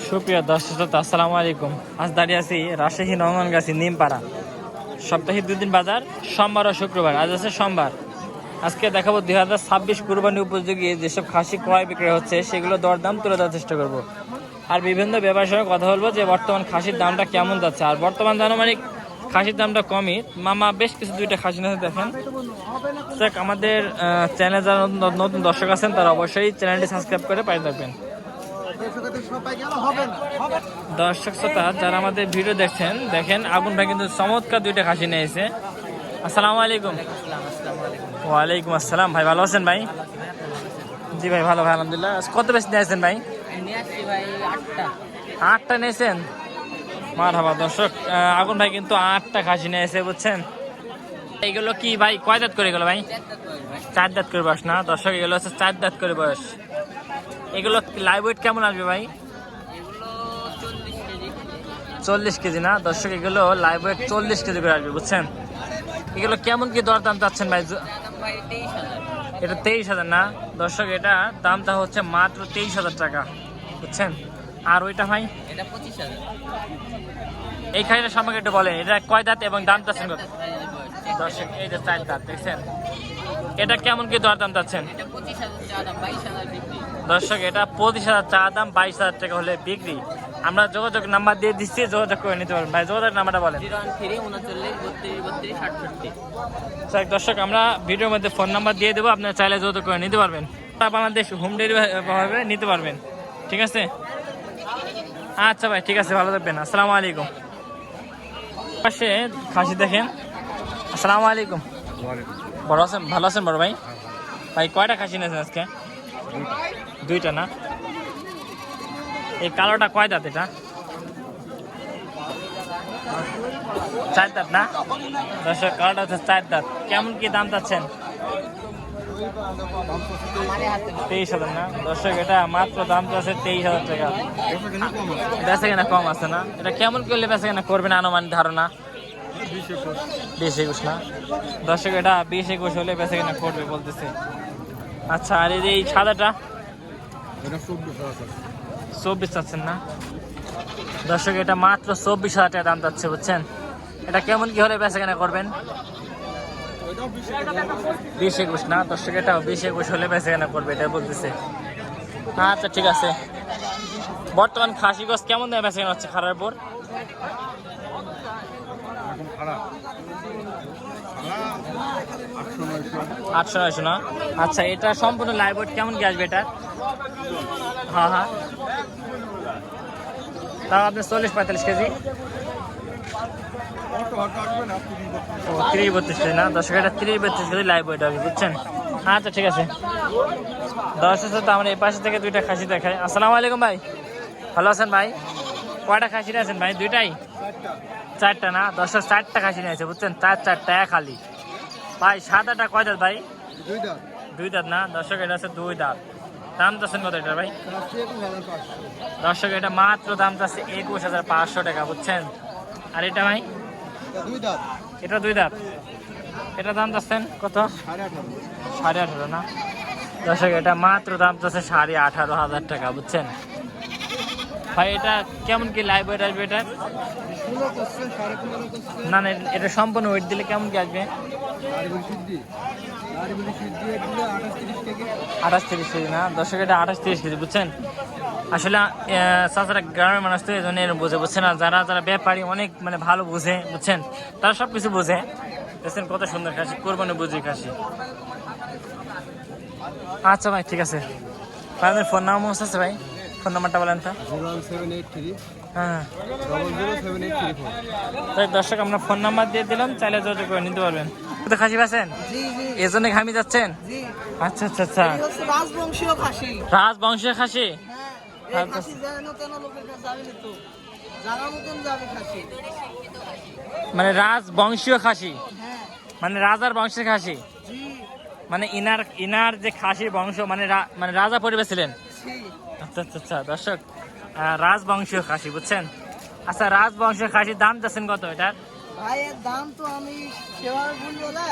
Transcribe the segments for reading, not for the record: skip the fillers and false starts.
সুপ্রিয় দর্শক শ্রোতা, আসসালামু আলাইকুম। আজ দাঁড়িয়ে আছি রাজশাহী নওগাঁগাছি নিমপাড়া। সপ্তাহে 2 দিন বাজার, সোমবার ও শুক্রবার। আজ আছে সোমবার। আজকে দেখাবো 2026 কুরবানি উপযোগী যেসব খাসি ক্রয় বিক্রয় হচ্ছে সেগুলো দরদাম তুলে ধরার চেষ্টা করব। আর বিভিন্ন ব্যবসায়ের সঙ্গে কথা বলবো যে বর্তমান খাসির দামটা কেমন যাচ্ছে। আর বর্তমান আনুমানিক খাসির দামটা কমই। মামা বেশ কিছু 2টা খাসি নিয়ে দেখেন। আমাদের চ্যানেলে যারা নতুন দর্শক আছেন তারা অবশ্যই চ্যানেলটি সাবস্ক্রাইব করে পাঠিয়ে থাকবেন। দর্শক শ্রোতা যারা আমাদের ভিডিও দেখছেন, দেখেন আগুন ভাই কিন্তু চমৎকার 2টা খাসি নিয়েছে। আসসালামু আলাইকুম। ওয়ালাইকুম আসসালাম। ভাই ভালো আছেন ভাই? জি ভাই ভালো, ভাই আলহামদুলিল্লাহ। কত বেশি নিয়েছেন ভাই? 8টা নিয়েছেন। মারহাবা। দর্শক আগুন ভাই কিন্তু 8টা খাসি নিয়েছে, বুঝছেন। এইগুলো কি ভাই কয় দাঁত করে গেলো ভাই? 4 দাঁত করে বয়স না দর্শক, এগুলো হচ্ছে 4 দাঁত করে বয়স। এগুলো লাইভ ওয়েট কেমন আসবে ভাই? 40 কেজি না দর্শক, এগুলো লাইভ ওয়েট 40 কেজি করে আসবে, বুঝছেন। এগুলো কেমন কি দরদাম চাচ্ছেন ভাই? এটা 23,000 না দর্শক, এটা দামটা হচ্ছে মাত্র 23,000 টাকা, বুঝছেন। আর ওইটা ভাই? এটা 25,000। এই খাইটা সম্পর্কে একটু বলেন, এটা কয় দাঁত এবং দাম চাচ্ছেন কত? দর্শক এই যে 4 দাঁত, দেখছেন। এটা কেমন কি দরদাম চাচ্ছেন? দর্শক এটা 25,000 চা দাম, 22,000 টাকা হলে বিক্রি। আমরা যোগাযোগ নাম্বার দিয়ে দিচ্ছি, যোগাযোগ করে নিতে পারবেন। ভাই যোগাযোগ নাম্বারটা বলেন। 01339323268। দর্শক আমরা ভিডিওর মধ্যে ফোন নাম্বার দিয়ে দেবো, আপনারা চাইলে যোগাযোগ করে নিতে পারবেন। বাংলাদেশ হোম ডেলিভারি নিতে পারবেন, ঠিক আছে। আচ্ছা ভাই ঠিক আছে, ভালো থাকবেন। আসসালামু আলাইকুম। পাশে খাসি দেখেন। আসসালামু আলাইকুম। বড় আছেন? ভালো আছেন বড় ভাই? ভাই কয়টা খাসি নিয়েছেন আজকে? 2টা না। এই কালোটা কয় দাঁত? এটা 4 দাঁত না দর্শক, কালোটা হচ্ছে 4 দাঁত। কেমন কি দাম চাচ্ছেন? 23,000 না দর্শক, এটা মাত্র দাম চাচ্ছে 23,000 টাকা। বেচা কেনা কম আছে না? এটা কেমন করলে বেচা কেনা করবেন আনুমানিক ধারণা? 20-21 না দর্শক, এটা 20-21 হলে বেচা কেনা করবে বলতেছে। আচ্ছা, আর এই সাদাটা 24 চাচ্ছেন না দর্শক, এটা মাত্র 24,000 টাকা দাম যাচ্ছে, বুঝছেন। এটা কেমন কি হলে বেচা কেনা করবেন? 20-21 না দর্শক, এটাও 20-21 হলে বেচা কেনা করবে, এটা বলতেছে। আচ্ছা ঠিক আছে। বর্তমান খাসি গোস কেমন দামে বেচা কেনা হচ্ছে খারার পর? 800-900 না। আচ্ছা, এটা সম্পূর্ণ লাইভ ওয়েট কেমন কি আসবে এটা? হ্যাঁ হ্যাঁ, তাও আপনার 40-45 কেজি। 30-32 কেজি না দর্শক, এটা 30-32 কেজি লাইভ ওয়েট হবে, বুঝছেন। আচ্ছা ঠিক আছে। দর্শক তো আমরা এই পাশে থেকে 2টা খাসি দেখাই। আসসালামু আলাইকুম ভাই, ভালো আছেন ভাই? কয়টা খাসি নিয়েছেন ভাই? 2টাই? 4টা না দর্শক, 4টা খাসি নিয়েছে, বুঝছেন। 4 টাকা খালি ভাই। সাদাটা কয় দাঁত ভাই? 2 দাঁত না দর্শক, এটা হচ্ছে 2 দাঁত। দাম চাচ্ছেন কত এটা ভাই? দর্শক এটা মাত্র দাম চাচ্ছে 21,500 টাকা, বুঝছেন। আর এটা ভাই? এটা 2 দাঁত। এটা দাম চাচ্ছেন কত? 18.5 না দর্শক, এটা মাত্র দাম চাচ্ছে 18,500 টাকা, বুঝছেন ভাই। এটা কেমন কি লাইভ ওয়েট আসবে এটা? না না, এটা সম্পূর্ণ ওয়েট দিলে কেমন কি আসবে? 28-30 কেজি না দর্শক, এটা 28-30 কেজি, বুঝছেন। আসলে চাচারা গ্রামের মানুষ তো এই জন্য বোঝে, বুঝছেন। না যারা যারা ব্যাপারী অনেক মানে ভালো বোঝে, বুঝছেন, তারা সব কিছু বোঝে, বুঝছেন। কত সুন্দর খাসি, কোরবানি বুঝি খাসি। আচ্ছা ভাই ঠিক আছে। ভাই আপনার ফোন নাম্বার আছে ভাই? ফোন নাম্বারটা বলেন তো। 01783 হ্যাঁ 007834। দর্শক আমরা ফোন নাম্বার দিয়ে দিলাম, চাইলে যোগাযোগ করে নিতে পারবেন। তো খাসি পাচ্ছেন? এই জন্য ঘামি যাচ্ছেন? আচ্ছা আচ্ছা আচ্ছা, রাজবংশীয় খাসি। রাজবংশীয় খাসি। মানে রাজবংশীয় খাসি, মানে রাজার বংশের খাসি, মানে ইনার যে খাসি বংশ, মানে মানে রাজা পরিবার ছিলেন। আচ্ছা আচ্ছা আচ্ছা দর্শক, রাজবংশীয় খাসি, বুঝছেন। আচ্ছা, রাজবংশীয় খাসির দাম যাচ্ছেন কত এটার? ভাইয়ের দাম তো আমি সেভাবে বলবো না,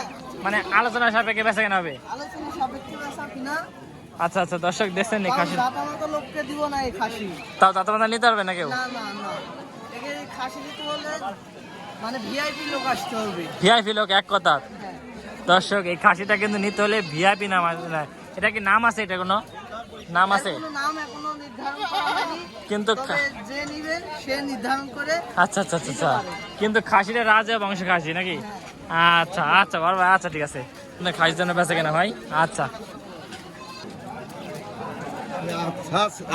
মানে আলোচনা সাপেক্ষে বেচা কেনা হবে। আলোচনা সাপেক্ষে বেচা কিনা আচ্ছা আচ্ছা, দর্শক দেখছেন এই খাসি, দাঁতামাতা লোককে দিব না এই খাসি। তাও দাঁত মাথা নিতে পারবে না কেউ? না না না, একে এই খাসি দিতে হলে মানে ভিআইপি লোক আসতে হবে। ভিআইপি লোক, এক কথা। হ্যাঁ। দর্শক এই খাসিটা কিন্তু নিতে হলে ভিআইপি নাম আছে। এটা কি নাম আছে? এটা কোনো নাম আছে? এর কোনো নাম এখনো নির্ধারণ করা হয়নি, কিন্তু তবে যে নিবে সে নির্ধারণ করে। আচ্ছা আচ্ছা আচ্ছা আচ্ছা, কিন্তু খাসিটা রাজা বংশ খাসি নাকি? আচ্ছা আচ্ছা বড় ভাই, আচ্ছা ঠিক আছে, আপনার খাসির জন্য বেঁচে কেনা ভাই। আচ্ছা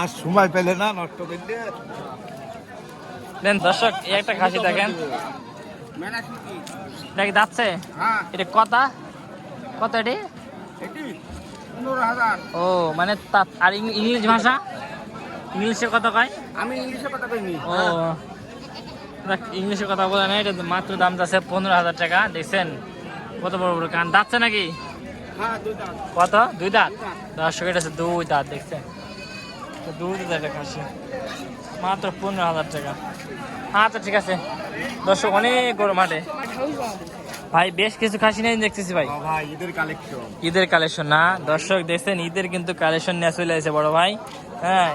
আর সময় পেলে না নষ্ট করলে। দেন দর্শক, এই একটা খাসি দেখেন, এটা কি যাচ্ছে? এটা কথা কত এটি? ও মানে আর ইংলিশ ভাষা, ইংলিশে কত কয়? আমি ইংলিশে কথা কইনি। ও দেখ, ইংলিশে কথা বলে না, এটা মাত্র দাম যাচ্ছে 15,000 টাকা। দেখছেন কত বড় বড় কান, দাঁতছে নাকি? হ্যাঁ, দুই দাঁত। কত? 2 দাঁত। দর্শক এটা হচ্ছে 2 দাঁত, দেখছেন? তো 2 দাঁতের খাসি মাত্র 15,000 টাকা। আচ্ছা ঠিক আছে দর্শক, অনেক গরম হাটে ভাই, বেশ কিছু খাসি নেই দেখতেছি ভাই। ভাই ঈদের কালেকশন, ঈদের কালেকশন না দর্শক, দেখছেন ঈদের কিন্তু কালেকশন নিয়ে চলে আসে বড় ভাই। হ্যাঁ,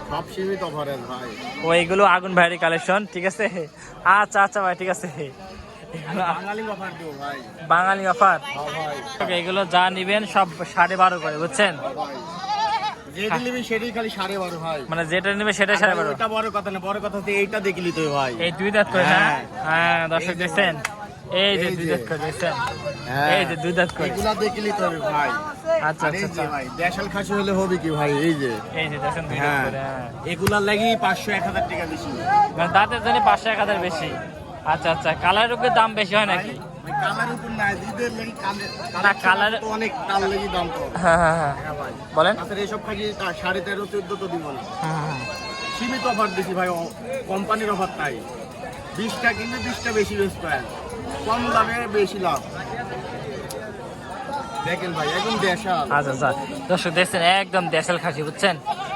সব সীমিত অফারের ভাই। ওইগুলো আগুন ভাইয়ের কালেকশন, ঠিক আছে? আচ্ছা আচ্ছা ভাই, ঠিক আছে। বাঙালি অফার দিও ভাই। বাঙালি অফার, হ্যাঁ ভাই, এগুলো যা নিবেন সব 12.5 করে, বুঝছেন? ভাই যেটা নিবি সেটাই খালি 12.5 ভাই। মানে যেটা নিবে সেটাই 12.5। এটা বড় কথা না, বড় কথা হচ্ছে এইটা দেখলি তুই ভাই। এই 2 দাঁত করে না? হ্যাঁ। হ্যাঁ দর্শক দেখছেন, এই যে এই 2 যে। দাঁত করে, দেখছেন? হ্যাঁ, এই যে 2 দাঁত করে। এগুলা দেখলি তো ভাই। আচ্ছা আর এই আচ্ছা যে ভাই দেশাল খাসি হলে হবে কি ভাই, এই যে এই যে দেখেন 2 দাঁত হ্যাঁ, করে। হ্যাঁ, এগুলার লাগি 500-1000 টাকা বেশি। মানে দাঁতের জন্য 500-1000 বেশি। আচ্ছা আচ্ছা, কালারের উপরে দাম বেশি হয় নাকি? ভাই কালার উপর না, ঈদের লাগি না, কালার তো অনেক কাল লাগি দাম তো। হ্যাঁ হ্যাঁ হ্যাঁ, হ্যাঁ ভাই, বলেন। তাছাড়া এসব খাসি 13.5-14 তো দিব না। হুম, হুম, হুম। সীমিত অফার দিছি ভাই, কোম্পানির অফার তাই। 20টা কিনলে 20টা বেশি বেচতে হয়, কম দামে বেশি লাভ। দেখেন ভাই একদম দেশাল। আচ্ছা আচ্ছা দর্শক দেখছেন, একদম দেশাল খাসি, বুঝছেন?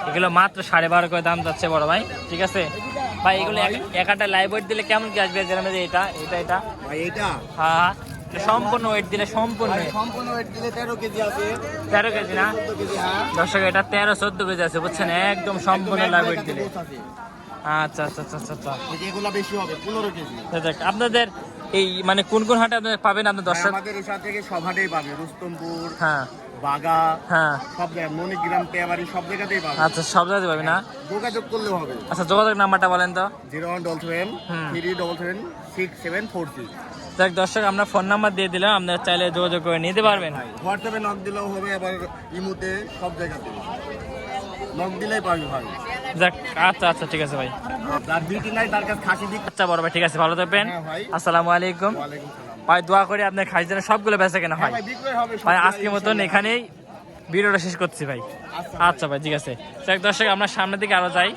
এগুলো মাত্র 12.5 করে দাম যাচ্ছে বড় ভাই, ঠিক আছে ভাই? এগুলো একটা লাইভ ওয়েট দিলে কেমন কি আসবে? যেরকম যে এটা এটা এটা ভাই এটা হ্যাঁ, এটা সম্পূর্ণ ওয়েট দিলে সম্পূর্ণ ভাই সম্পূর্ণ ওয়েট দিলে 13 কেজি আছে। 13 কেজি না 14 কেজি, হ্যাঁ। দর্শক? এটা 13-14 কেজি আছে, বুঝছেন? একদম সম্পূর্ণ একদম লাইভ এক ওয়েট জায়গাতে দিলে। গোছ আছে। আচ্ছা আচ্ছা আচ্ছা আচ্ছা আচ্ছা। এই যে এগুলা বেশি হবে 15 কেজি। দেখ, আপনাদের এই মানে কোন কোন হাটে আপনাদের পাবেন আপনার ভাই, দর্শক? আমাদের এসব থেকে সব হাটেই পাবে, রুস্তমপুর, হ্যাঁ বাগা, হ্যাঁ, সব জায়গায়, মণিগ্রাম, পেয়াবাড়ি সব জায়গাতেই পাবে। আচ্ছা সব জায়গায় পাবেন না? যোগাযোগ করলে হবে। আচ্ছা, যোগাযোগ নাম্বারটা বলেন তো। 0177 হুম। 377 6746। দেখ দর্শক, আমরা ফোন নাম্বার দিয়ে দিলাম, আপনারা চাইলে যোগাযোগ করে নিতে পারবেন। হোয়াটসঅ্যাপে নক দিলেও হবে, আবার ইমুতে, সব জায়গাতে নক দিলেই পাবি ভাই। যাক, আচ্ছা আচ্ছা ঠিক আছে ভাই। যার বিটি নাই তার কাছে খাসি দিক। আচ্ছা বড় ভাই, ঠিক আছে, ভালো থাকবেন। হ্যাঁ ভাই। আসসালামু আলাইকুম ওয়ালাইকুম সালাম। ভাই, দোয়া করি আপনার খাসি যেন সবগুলো বেচা কেনা হ্যাঁ হয় ভাই, বিক্রয় হবে সব ভাই। জায়গায় আজকের মতন ইনশাআল্লাহ। এখানেই ভিডিওটা শেষ করছি ভাই। আচ্ছা আচ্ছা ভাই, ঠিক আছে। যাক দর্শক, আমরা সামনের দিকে আরো যাই।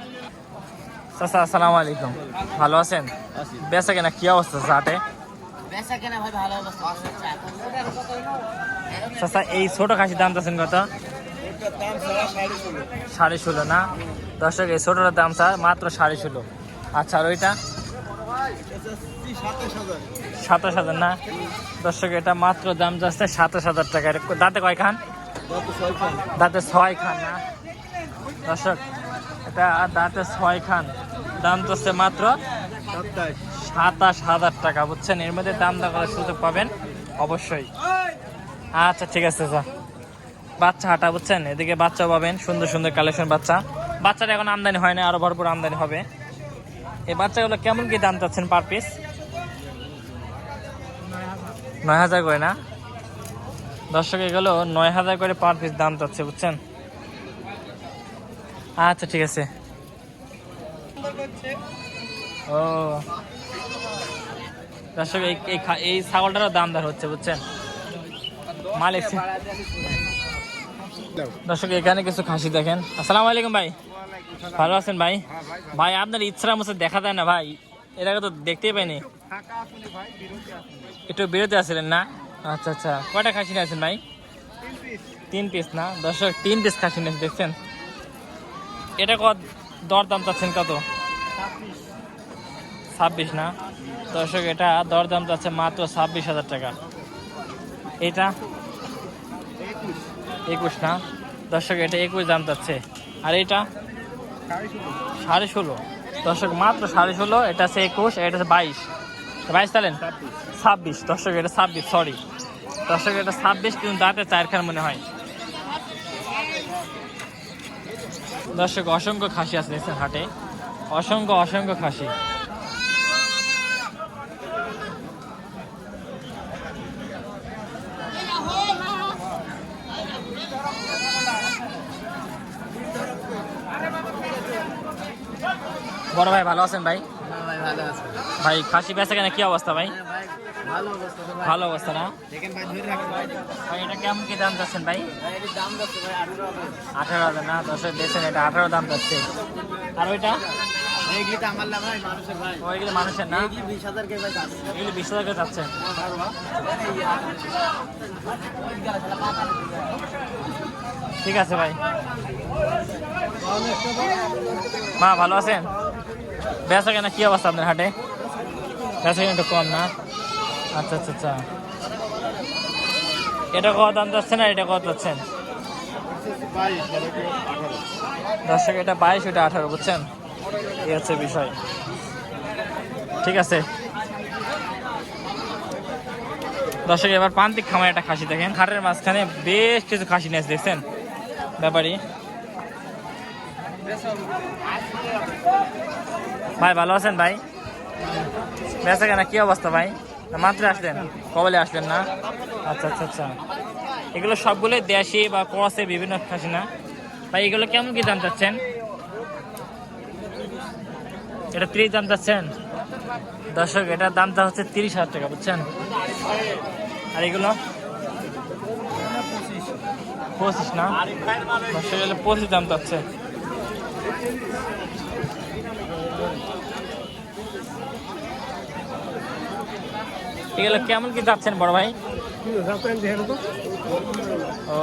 চাচা আসসালামু আলাইকুম, ভালো আছেন? বেচা কেনা কি অবস্থা হাটে? বেচা কেনা ভাই ভালো অবস্থা। চাচা এই ছোট খাসির দাম চাচ্ছেন কত? এটার দাম ছাড়া 16.5। 16.5 না দর্শক? এই ছোটটার দাম স্যার মাত্র 16.5। আচ্ছা, আর ওইটা? 27,000। 27,000 না দর্শক? এটা মাত্র দাম যাচ্ছে 27,000 টাকা। এটা দাঁতে কয় খান? দাঁতে 6 খান না দর্শক? এটা দাঁতে 6 খান, দাম যাচ্ছে মাত্র 27,000 টাকা, বুঝছেন? এর মধ্যে দাম দর করার সুযোগ পাবেন অবশ্যই। আচ্ছা ঠিক আছে স্যার। বাচ্চা হাটা, বুঝছেন? এদিকে বাচ্চাও পাবেন, সুন্দর সুন্দর কালেকশন বাচ্চা। বাচ্চাটা এখন আমদানি হয় না, আরো ভরপুর আমদানি হবে। এই বাচ্চাগুলো কেমন কি দাম চাচ্ছেন পার পিস? 9,000 করে না দর্শক? এগুলো 9,000 করে পার পিস দাম চাচ্ছে, বুঝছেন? আচ্ছা ঠিক আছে। ও দর্শক, এই ছাগলটারও দাম দর হচ্ছে, বুঝছেন? মালিক দর্শক, এখানে কিছু খাসি দেখেন। আসসালামু আলাইকুম ভাই, ভালো আছেন ভাই? ভাই আপনার ইচ্ছা মতো দেখা যায় না ভাই, এর আগে তো দেখতেই পাইনি। একটু বিরতি আছিলেন না? আচ্ছা আচ্ছা, কয়টা খাসি নিয়েছেন ভাই? 3 পিস না দর্শক? 3 পিস খাসি নিয়েছেন, দেখছেন? এটা কত দর দাম চাচ্ছেন কত? 26 না দর্শক? এটা দর দাম চাচ্ছে মাত্র 26,000 টাকা। এটা 21 না দর্শক এটা 21 দাম চাচ্ছে। আর এটা 16.5। দর্শক মাত্র 16.5, এটা আছে 21, এটা আছে 22 তাহলেন 26। দর্শক এটা 26, সরি দর্শক এটা 26, কিন্তু দাঁতে 4 খান মনে হয়। দর্শক অসংখ্য খাসি আছে দেখছেন হাটে, অসংখ্য খাসি। বড় ভাই ভালো আছেন ভাই? ভাই ভালো আছে ভাই খাসি বেচা কেনা কি অবস্থা ভাই? ভাই, ভালো অবস্থা তো ভাই। ভালো অবস্থা না দেখেন ভাই, ধরে রাখেন ভাই। ভাই? এটা কেমন কি দাম চাচ্ছেন ভাই? ভাই, এটির দাম যাচ্ছে ভাই 18,000। 18,000 না? দর্শক দেখছেন এটা 18 দাম যাচ্ছে। আর ওইটা এইগুলি তো আমার না ভাই, মানুষের ভাই। ওইগুলো মানুষের না? এইগুলি 20,000 কে ভাই যাচ্ছে। এগুলো 20,000 করে যাচ্ছে। ঠিক আছে ভাই। মা ভালো আছেন? বেচা কেনা কি অবস্থা আপনার হাটে? বেচা কেনা একটু কম না? আচ্ছা আচ্ছা আচ্ছা। এটা কত দাম যাচ্ছেন আর এটা কত যাচ্ছেন? দর্শক এটা 22, ওটা 18, বুঝছেন? এই হচ্ছে বিষয়। ঠিক আছে দর্শক, এবার প্রান্তিক খামার একটা খাসি দেখেন, হাটের মাঝখানে বেশ কিছু খাসি নিয়েছে দেখছেন ব্যাপারী। ভাই ভালো আছেন ভাই? বেচা কেনা কি অবস্থা ভাই? মাত্র আসলেন? কবলে আসলেন না? আচ্ছা আচ্ছা আচ্ছা। এগুলো সবগুলোই দেশি বা ক্রসে বিভিন্ন খাসি না ভাই? এগুলো কেমন কি দাম চাচ্ছেন? এটা 30 দাম চাচ্ছেন? দর্শক এটার দামটা হচ্ছে 30,000 টাকা, বুঝছেন? আর এগুলো 25 না? দর্শক এগুলো 25 দাম চাচ্ছে। এগুলো কেমন কি যাচ্ছেন বড় ভাই? ও